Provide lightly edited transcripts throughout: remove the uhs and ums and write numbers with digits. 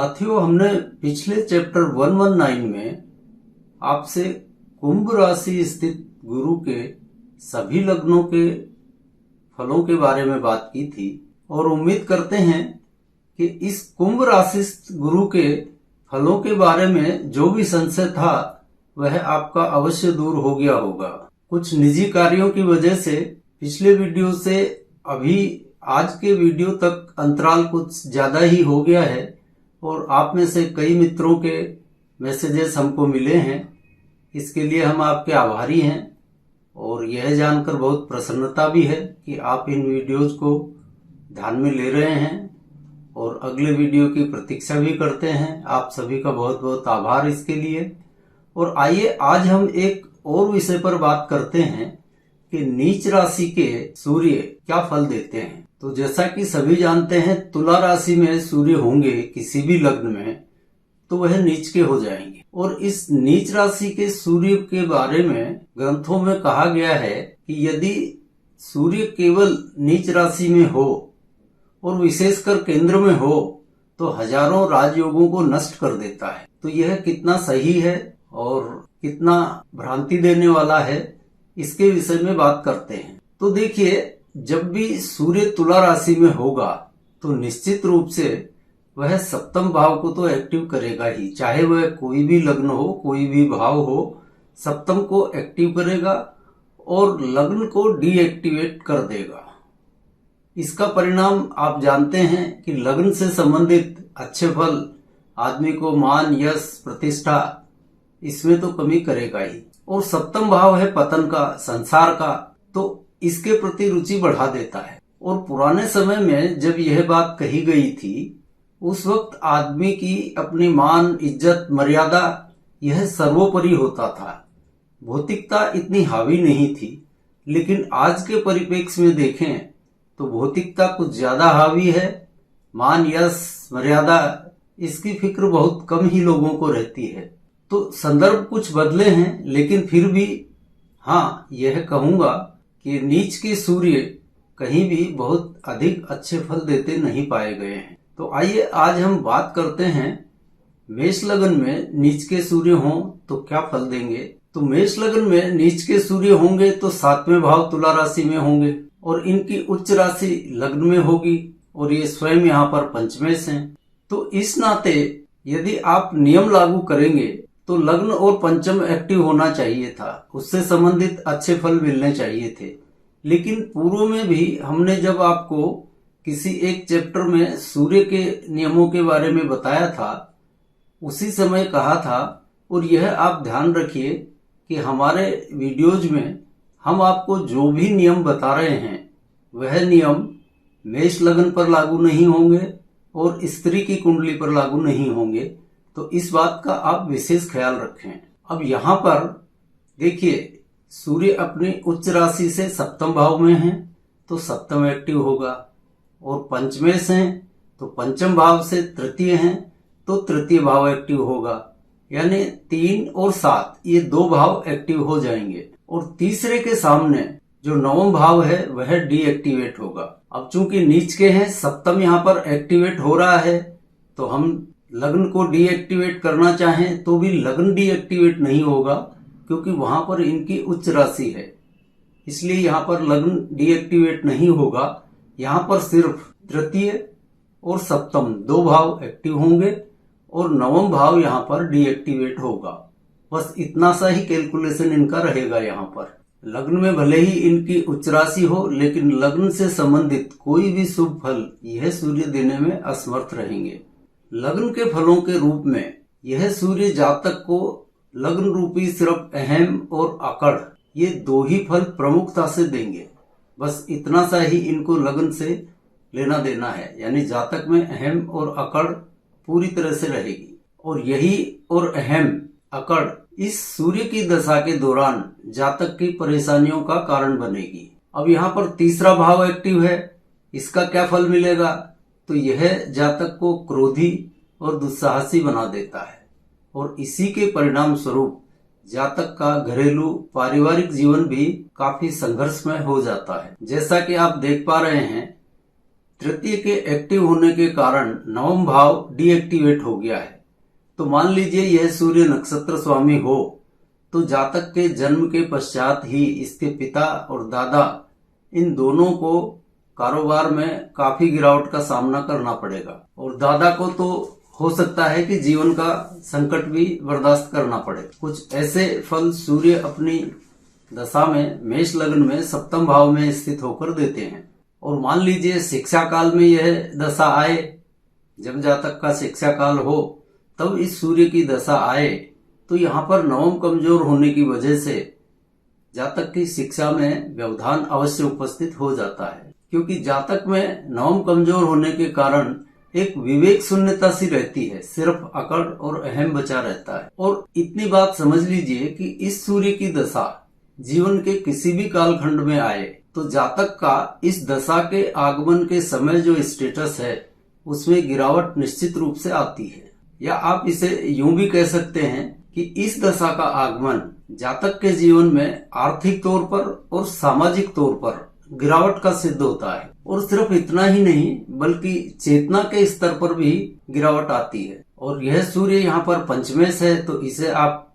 साथियों, हमने पिछले चैप्टर 119 में आपसे कुंभ राशि स्थित गुरु के सभी लग्नों के फलों के बारे में बात की थी और उम्मीद करते हैं कि इस कुंभ राशि स्थित गुरु के फलों के बारे में जो भी संशय था वह आपका अवश्य दूर हो गया होगा। कुछ निजी कार्यों की वजह से पिछले वीडियो से अभी आज के वीडियो तक अंतराल कुछ ज्यादा ही हो गया है और आप में से कई मित्रों के मैसेजेस हमको मिले हैं। इसके लिए हम आपके आभारी हैं और यह जानकर बहुत प्रसन्नता भी है कि आप इन वीडियोज को ध्यान में ले रहे हैं और अगले वीडियो की प्रतीक्षा भी करते हैं। आप सभी का बहुत बहुत आभार इसके लिए। और आइए आज हम एक और विषय पर बात करते हैं कि नीच राशि के सूर्य क्या फल देते हैं। तो जैसा कि सभी जानते हैं, तुला राशि में सूर्य होंगे किसी भी लग्न में तो वह नीच के हो जाएंगे। और इस नीच राशि के सूर्य के बारे में ग्रंथों में कहा गया है कि यदि सूर्य केवल नीच राशि में हो और विशेषकर केंद्र में हो तो हजारों राजयोगों को नष्ट कर देता है। तो यह कितना सही है और कितना भ्रांति देने वाला है, इसके विषय में बात करते हैं। तो देखिए, जब भी सूर्य तुला राशि में होगा तो निश्चित रूप से वह सप्तम भाव को तो एक्टिव करेगा ही, चाहे वह कोई भी लग्न हो, कोई भी भाव हो, सप्तम को एक्टिव करेगा और लग्न को डीएक्टिवेट कर देगा। इसका परिणाम आप जानते हैं कि लग्न से संबंधित अच्छे फल, आदमी को मान, यश, प्रतिष्ठा, इसमें तो कमी करेगा ही। और सप्तम भाव है पतन का, संसार का, तो इसके प्रति रुचि बढ़ा देता है। और पुराने समय में जब यह बात कही गई थी उस वक्त आदमी की अपनी मान, इज्जत, मर्यादा यह सर्वोपरि होता था। भौतिकता इतनी हावी नहीं थी, लेकिन आज के परिप्रेक्ष्य में देखें तो भौतिकता कुछ ज्यादा हावी है। मान, यश, मर्यादा, इसकी फिक्र बहुत कम ही लोगों को रहती है। तो संदर्भ कुछ बदले हैं, लेकिन फिर भी हाँ, यह कहूंगा कि नीच के सूर्य कहीं भी बहुत अधिक अच्छे फल देते नहीं पाए गए हैं। तो आइए आज हम बात करते हैं मेष लगन में नीच के सूर्य हों तो क्या फल देंगे। तो मेष लगन में नीच के सूर्य होंगे तो सातवें भाव तुला राशि में होंगे और इनकी उच्च राशि लग्न में होगी और ये स्वयं यहाँ पर पंचमेश हैं। तो इस नाते यदि आप नियम लागू करेंगे तो लग्न और पंचम एक्टिव होना चाहिए था, उससे संबंधित अच्छे फल मिलने चाहिए थे। लेकिन पूर्व में भी हमने जब आपको किसी एक चैप्टर में सूर्य के नियमों के बारे में बताया था, उसी समय कहा था, और यह आप ध्यान रखिए कि हमारे वीडियोज में हम आपको जो भी नियम बता रहे हैं वह नियम मेष लगन पर लागू नहीं होंगे और स्त्री की कुंडली पर लागू नहीं होंगे। तो इस बात का आप विशेष ख्याल रखें। अब यहाँ पर देखिए, सूर्य अपनी उच्च राशि से सप्तम भाव में है तो सप्तम एक्टिव होगा, और पंचमेश हैं तो पंचम भाव से तृतीय हैं तो तृतीय भाव एक्टिव होगा। यानी 3 और 7 ये 2 भाव एक्टिव हो जाएंगे और तीसरे के सामने जो नवम भाव है वह डीएक्टिवेट होगा। अब चूंकि नीच के हैं, सप्तम यहाँ पर एक्टिवेट हो रहा है, तो हम लग्न को डीएक्टिवेट करना चाहें तो भी लग्न डीएक्टिवेट नहीं होगा क्योंकि वहां पर इनकी उच्च राशि है, इसलिए यहाँ पर लग्न डीएक्टिवेट नहीं होगा। यहाँ पर सिर्फ तृतीय और सप्तम 2 भाव एक्टिव होंगे और नवम भाव यहाँ पर डीएक्टिवेट होगा। बस इतना सा ही कैलकुलेशन इनका रहेगा। यहाँ पर लग्न में भले ही इनकी उच्च राशि हो, लेकिन लग्न से संबंधित कोई भी शुभ फल यह सूर्य देने में असमर्थ रहेंगे। लग्न के फलों के रूप में यह सूर्य जातक को लग्न रूपी सिर्फ अहम और अकड़, ये 2 ही फल प्रमुखता से देंगे। बस इतना सा ही इनको लग्न से लेना देना है, यानी जातक में अहम और अकड़ पूरी तरह से रहेगी। और यही और अहम, अकड़ इस सूर्य की दशा के दौरान जातक की परेशानियों का कारण बनेगी। अब यहाँ पर तीसरा भाव एक्टिव है, इसका क्या फल मिलेगा? तो यह जातक को क्रोधी और दुस्साहसी बना देता है और इसी के परिणाम स्वरूप जातक का घरेलू पारिवारिक जीवन भी काफी संघर्षमय हो जाता है। जैसा कि आप देख पा रहे हैं, तृतीय के एक्टिव होने के कारण नवम भाव डीएक्टिवेट हो गया है। तो मान लीजिए यह सूर्य नक्षत्र स्वामी हो तो जातक के जन्म के पश्चात ही इसके पिता और दादा इन दोनों को कारोबार में काफी गिरावट का सामना करना पड़ेगा, और दादा को तो हो सकता है कि जीवन का संकट भी बर्दाश्त करना पड़े। कुछ ऐसे फल सूर्य अपनी दशा में मेष लग्न में सप्तम भाव में स्थित होकर देते हैं। और मान लीजिए शिक्षा काल में यह दशा आए, जब जातक का शिक्षा काल हो तब इस सूर्य की दशा आए तो यहाँ पर नवम कमजोर होने की वजह से जातक की शिक्षा में व्यवधान अवश्य उपस्थित हो जाता है, क्योंकि जातक में नवम कमजोर होने के कारण एक विवेक शून्यता सी रहती है, सिर्फ अकड़ और अहम बचा रहता है। और इतनी बात समझ लीजिए कि इस सूर्य की दशा जीवन के किसी भी कालखंड में आए तो जातक का इस दशा के आगमन के समय जो स्टेटस है उसमें गिरावट निश्चित रूप से आती है। या आप इसे यूं भी कह सकते हैं कि इस दशा का आगमन जातक के जीवन में आर्थिक तौर पर और सामाजिक तौर पर गिरावट का सिद्ध होता है। और सिर्फ इतना ही नहीं बल्कि चेतना के स्तर पर भी गिरावट आती है। और यह सूर्य यहाँ पर पंचमेश है तो इसे आप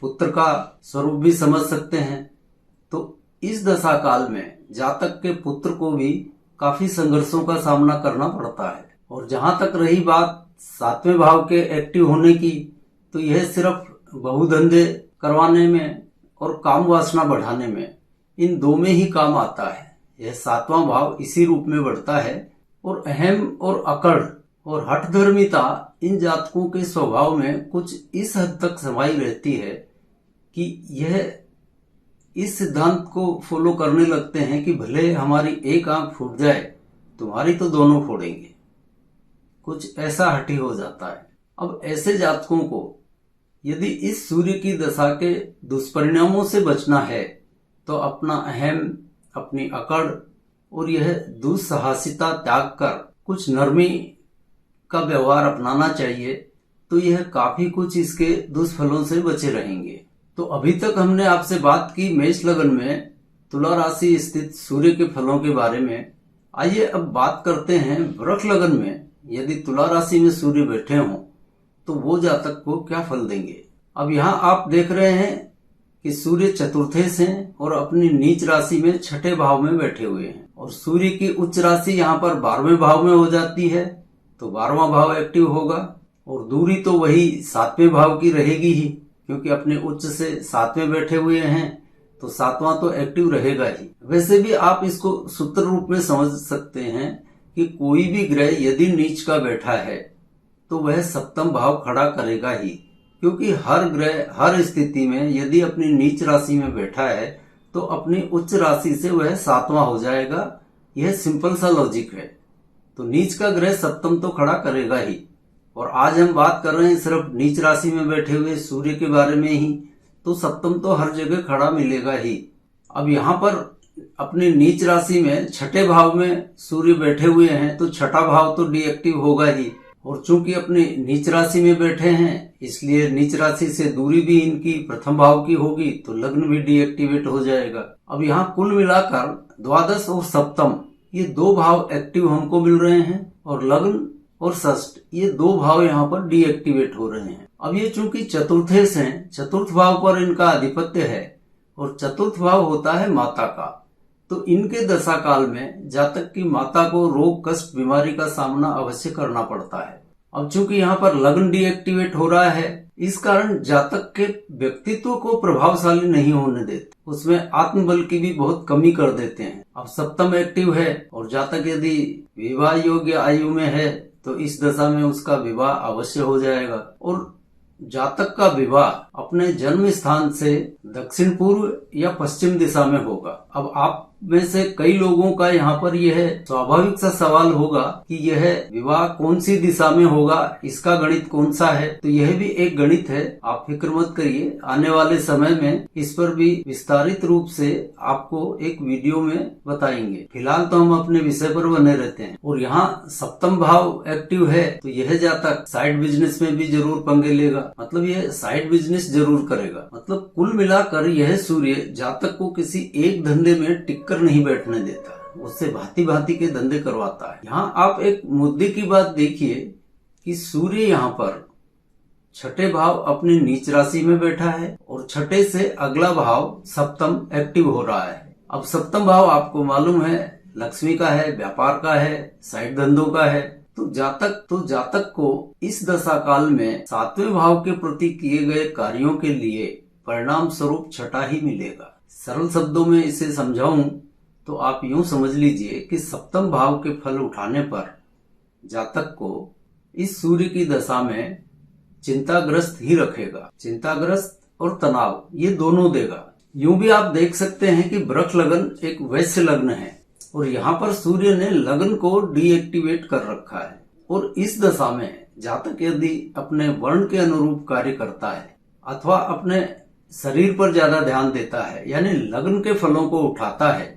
पुत्र का स्वरूप भी समझ सकते हैं। तो इस दशा काल में जातक के पुत्र को भी काफी संघर्षों का सामना करना पड़ता है। और जहां तक रही बात सातवें भाव के एक्टिव होने की, तो यह सिर्फ बहुधंधे करवाने में और काम वासना बढ़ाने में, इन दो में ही काम आता है। यह सातवां भाव इसी रूप में बढ़ता है। और अहम और अकड़ और हठधर्मिता इन जातकों के स्वभाव में कुछ इस हद तक समाई रहती है कि यह इस सिद्धांत को फॉलो करने लगते हैं कि भले हमारी एक आंख फूट जाए तुम्हारी तो दोनों फोड़ेंगे। कुछ ऐसा हठी हो जाता है। अब ऐसे जातकों को यदि इस सूर्य की दशा के दुष्परिणामों से बचना है तो अपना अहम, अपनी अकड़ और यह दुस्साहसिकता त्याग कर कुछ नरमी का व्यवहार अपनाना चाहिए, तो यह काफी कुछ इसके दुष्फलों से बचे रहेंगे। तो अभी तक हमने आपसे बात की मेष लग्न में तुला राशि स्थित सूर्य के फलों के बारे में। आइए अब बात करते हैं वृष लग्न में यदि तुला राशि में सूर्य बैठे हों तो वो जातक को क्या फल देंगे। अब यहाँ आप देख रहे हैं कि सूर्य चतुर्थेश हैं और अपनी नीच राशि में छठे भाव में बैठे हुए हैं। और सूर्य की उच्च राशि यहाँ पर 12वें भाव में हो जाती है तो 12वां भाव एक्टिव होगा। और दूरी तो वही 7वें भाव की रहेगी ही, क्योंकि अपने उच्च से 7वें बैठे हुए हैं तो 7वां तो एक्टिव रहेगा ही। वैसे भी आप इसको सूत्र रूप में समझ सकते हैं कि कोई भी ग्रह यदि नीच का बैठा है तो वह सप्तम भाव खड़ा करेगा ही, क्योंकि हर ग्रह हर स्थिति में यदि अपनी नीच राशि में बैठा है तो अपनी उच्च राशि से वह 7वां हो जाएगा। यह सिंपल सा लॉजिक है। तो नीच का ग्रह सप्तम तो खड़ा करेगा ही। और आज हम बात कर रहे हैं सिर्फ नीच राशि में बैठे हुए सूर्य के बारे में ही, तो सप्तम तो हर जगह खड़ा मिलेगा ही। अब यहाँ पर अपनी नीच राशि में छठे भाव में सूर्य बैठे हुए हैं तो छठा भाव तो डीएक्टिव होगा ही। और चूंकि अपनी नीच राशि में बैठे हैं इसलिए नीच राशि से दूरी भी इनकी प्रथम भाव की होगी तो लग्न भी डीएक्टिवेट हो जाएगा। अब यहाँ कुल मिलाकर द्वादश और सप्तम ये दो भाव एक्टिव हमको मिल रहे हैं और लग्न और षष्ठ ये दो भाव यहाँ पर डीएक्टिवेट हो रहे हैं। अब ये चूंकि चतुर्थेश हैं, चतुर्थ भाव पर इनका आधिपत्य है और चतुर्थ भाव होता है माता का, तो इनके दशा काल में जातक की माता को रोग कष्ट बीमारी का सामना अवश्य करना पड़ता है। अब चूंकि यहाँ पर लग्न डीएक्टिवेट हो रहा है इस कारण जातक के व्यक्तित्व को प्रभावशाली नहीं होने देते, उसमें आत्मबल की भी बहुत कमी कर देते हैं। अब सप्तम एक्टिव है और जातक यदि विवाह योग्य आयु में है तो इस दशा में उसका विवाह अवश्य हो जाएगा। और जातक का विवाह अपने जन्म स्थान से दक्षिण पूर्व या पश्चिम दिशा में होगा। अब आप में से कई लोगों का यहाँ पर यह स्वाभाविक सा सवाल होगा कि यह विवाह कौन सी दिशा में होगा, इसका गणित कौन सा है। तो यह भी एक गणित है, आप फिक्र मत करिए, आने वाले समय में इस पर भी विस्तारित रूप से आपको एक वीडियो में बताएंगे। फिलहाल तो हम अपने विषय पर बने रहते हैं। और यहाँ सप्तम भाव एक्टिव है तो यह जातक साइड बिजनेस में भी जरूर पंगे लेगा, मतलब यह साइड बिजनेस जरूर करेगा। मतलब कुल मिलाकर यह सूर्य जातक को किसी एक धंधे में टिककर नहीं बैठने देता। उससे भांति भांति के धंधे करवाता है। यहाँ आप एक मुद्दे की बात देखिए कि सूर्य यहाँ पर छठे भाव अपनी नीच राशि में बैठा है और छठे से अगला भाव सप्तम एक्टिव हो रहा है। अब सप्तम भाव आपको मालूम है लक्ष्मी का है, व्यापार का है, साइड धंधों का है। तो जातक को इस दशा काल में सातवें भाव के प्रति किए गए कार्यों के लिए परिणाम स्वरूप छठा ही मिलेगा। सरल शब्दों में इसे समझाऊं तो आप यूं समझ लीजिए कि सप्तम भाव के फल उठाने पर जातक को इस सूर्य की दशा में चिंताग्रस्त ही रखेगा। चिंताग्रस्त और तनाव ये दोनों देगा। यूं भी आप देख सकते हैं कि वृष लगन एक वैश्य लग्न है और यहाँ पर सूर्य ने लगन को डीएक्टिवेट कर रखा है। और इस दशा में जातक यदि अपने वर्ण के अनुरूप कार्य करता है अथवा अपने शरीर पर ज्यादा ध्यान देता है यानी लगन के फलों को उठाता है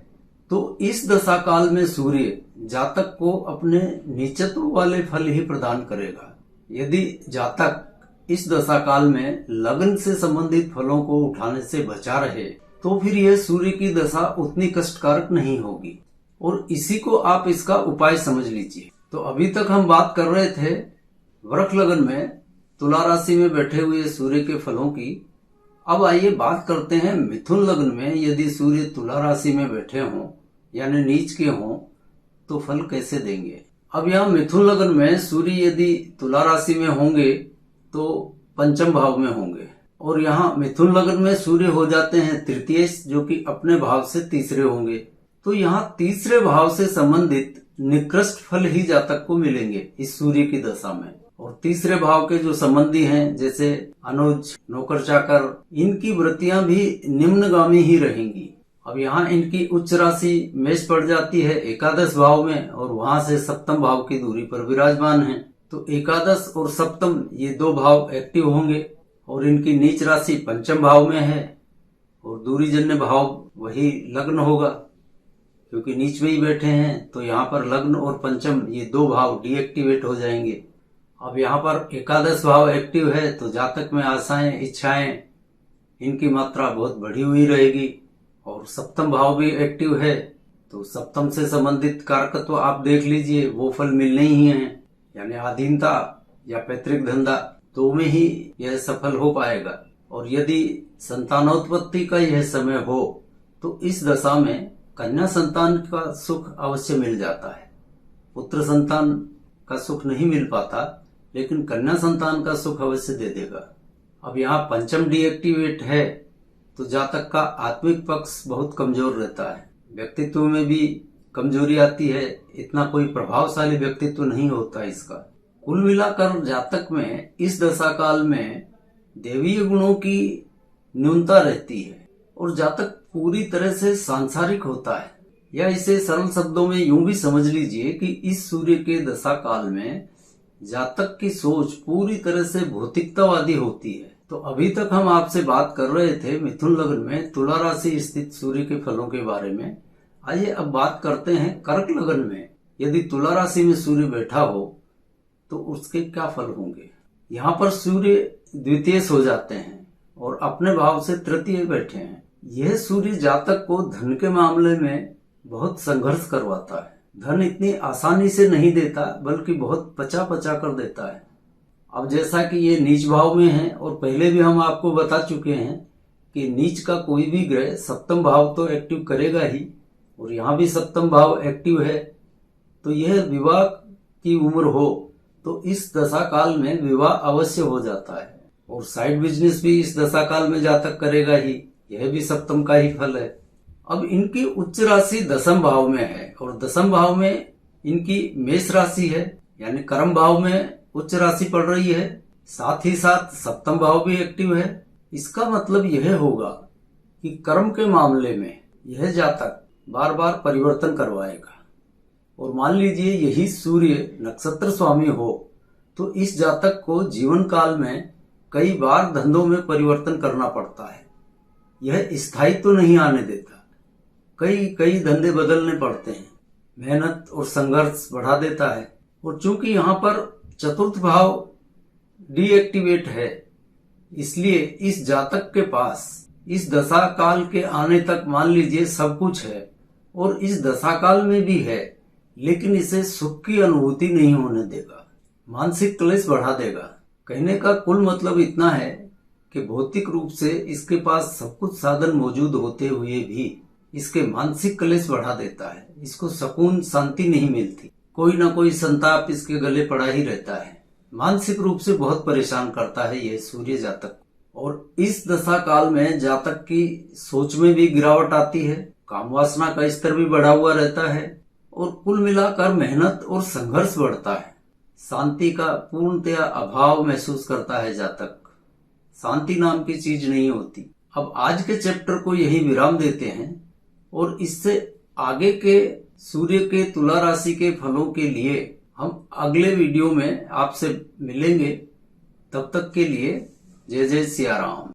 तो इस दशा काल में सूर्य जातक को अपने नीचत्व वाले फल ही प्रदान करेगा। यदि जातक इस दशा काल में लगन से संबंधित फलों को उठाने से बचा रहे तो फिर यह सूर्य की दशा उतनी कष्टकारक नहीं होगी और इसी को आप इसका उपाय समझ लीजिए। तो अभी तक हम बात कर रहे थे वृष लगन में तुला राशि में बैठे हुए सूर्य के फलों की। अब आइए बात करते हैं मिथुन लग्न में यदि सूर्य तुला राशि में बैठे हों यानी नीच के हों तो फल कैसे देंगे। अब यहाँ मिथुन लग्न में सूर्य यदि तुला राशि में होंगे तो पंचम भाव में होंगे और यहाँ मिथुन लग्न में सूर्य हो जाते हैं तृतीय जो कि अपने भाव से तीसरे होंगे। तो यहाँ तीसरे भाव से संबंधित निकृष्ट फल ही जातक को मिलेंगे इस सूर्य की दशा में। और तीसरे भाव के जो संबंधी हैं जैसे अनुज, नौकर चाकर, इनकी वृत्तियां भी निम्नगामी ही रहेंगी। अब यहाँ इनकी उच्च राशि मेष पड़ जाती है एकादश भाव में और वहां से सप्तम भाव की दूरी पर विराजमान है। तो एकादश और सप्तम ये दो भाव एक्टिव होंगे और इनकी नीच राशि पंचम भाव में है और दूरी जन्य भाव वही लग्न होगा क्योंकि नीच में ही बैठे हैं। तो यहाँ पर लग्न और पंचम ये दो भाव डीएक्टिवेट हो जाएंगे। अब यहाँ पर एकादश भाव एक्टिव है तो जातक में आशाएं, इच्छाएं इनकी मात्रा बहुत बढ़ी हुई रहेगी और सप्तम भाव भी एक्टिव है तो सप्तम से संबंधित कारकत्व आप देख लीजिए वो फल मिलने ही हैं यानी अधीनता या पैतृक धंधा दो में ही यह सफल हो पाएगा। और यदि संतानोत्पत्ति का यह समय हो तो इस दशा में कन्या संतान का सुख अवश्य मिल जाता है। पुत्र संतान का सुख नहीं मिल पाता लेकिन कन्या संतान का सुख अवश्य दे देगा। अब यहाँ पंचम डीएक्टिवेट है तो जातक का आत्मिक पक्ष बहुत कमजोर रहता है, व्यक्तित्व में भी कमजोरी आती है, इतना कोई प्रभावशाली व्यक्तित्व नहीं होता इसका। कुल मिलाकर जातक में इस दशा काल में देवीय गुणों की न्यूनता रहती है और जातक पूरी तरह से सांसारिक होता है। या इसे सरल शब्दों में यूं भी समझ लीजिए कि इस सूर्य के दशा काल में जातक की सोच पूरी तरह से भौतिकतावादी होती है। तो अभी तक हम आपसे बात कर रहे थे मिथुन लग्न में तुला राशि स्थित सूर्य के फलों के बारे में। आइए अब बात करते हैं कर्क लग्न में यदि तुला राशि में सूर्य बैठा हो तो उसके क्या फल होंगे। यहाँ पर सूर्य द्वितीय हो जाते हैं और अपने भाव से तृतीय बैठे हैं। यह सूर्य जातक को धन के मामले में बहुत संघर्ष करवाता है। धन इतनी आसानी से नहीं देता बल्कि बहुत पचा पचा कर देता है। अब जैसा कि ये नीच भाव में है और पहले भी हम आपको बता चुके हैं कि नीच का कोई भी ग्रह सप्तम भाव तो एक्टिव करेगा ही और यहाँ भी सप्तम भाव एक्टिव है। तो यह विवाह की उम्र हो तो इस दशा काल में विवाह अवश्य हो जाता है और साइड बिजनेस भी इस दशा काल में जातक करेगा ही, यह भी सप्तम का ही फल है। अब इनकी उच्च राशि दसम भाव में है और दसम भाव में इनकी मेष राशि है यानी कर्म भाव में उच्च राशि पड़ रही है, साथ ही साथ सप्तम भाव भी एक्टिव है। इसका मतलब यह होगा कि कर्म के मामले में यह जातक बार बार परिवर्तन करवाएगा और मान लीजिए यही सूर्य नक्षत्र स्वामी हो तो इस जातक को जीवन काल में कई बार धंधों में परिवर्तन करना पड़ता है। यह स्थायित्व तो नहीं आने देता, कई धंधे बदलने पड़ते हैं, मेहनत और संघर्ष बढ़ा देता है। और चूंकि यहाँ पर चतुर्थ भाव डीएक्टिवेट है इसलिए इस जातक के पास इस दशा काल के आने तक मान लीजिए सब कुछ है और इस दशाकाल में भी है, लेकिन इसे सुख की अनुभूति नहीं होने देगा, मानसिक क्लेश बढ़ा देगा। कहने का कुल मतलब इतना है कि भौतिक रूप से इसके पास सब कुछ साधन मौजूद होते हुए भी इसके मानसिक क्लेश बढ़ा देता है। इसको सुकून शांति नहीं मिलती, कोई ना कोई संताप इसके गले पड़ा ही रहता है। मानसिक रूप से बहुत परेशान करता है यह सूर्य जातक। और इस दशा काल में जातक की सोच में भी गिरावट आती है, काम वासना का स्तर भी बढ़ा हुआ रहता है और कुल मिलाकर मेहनत और संघर्ष बढ़ता है। शांति का पूर्णतया अभाव महसूस करता है जातक। शांति नाम की चीज नहीं होती। अब आज के चैप्टर को यही विराम देते हैं और इससे आगे के सूर्य के तुला राशि के फलों के लिए हम अगले वीडियो में आपसे मिलेंगे। तब तक के लिए जय जय सिया राम।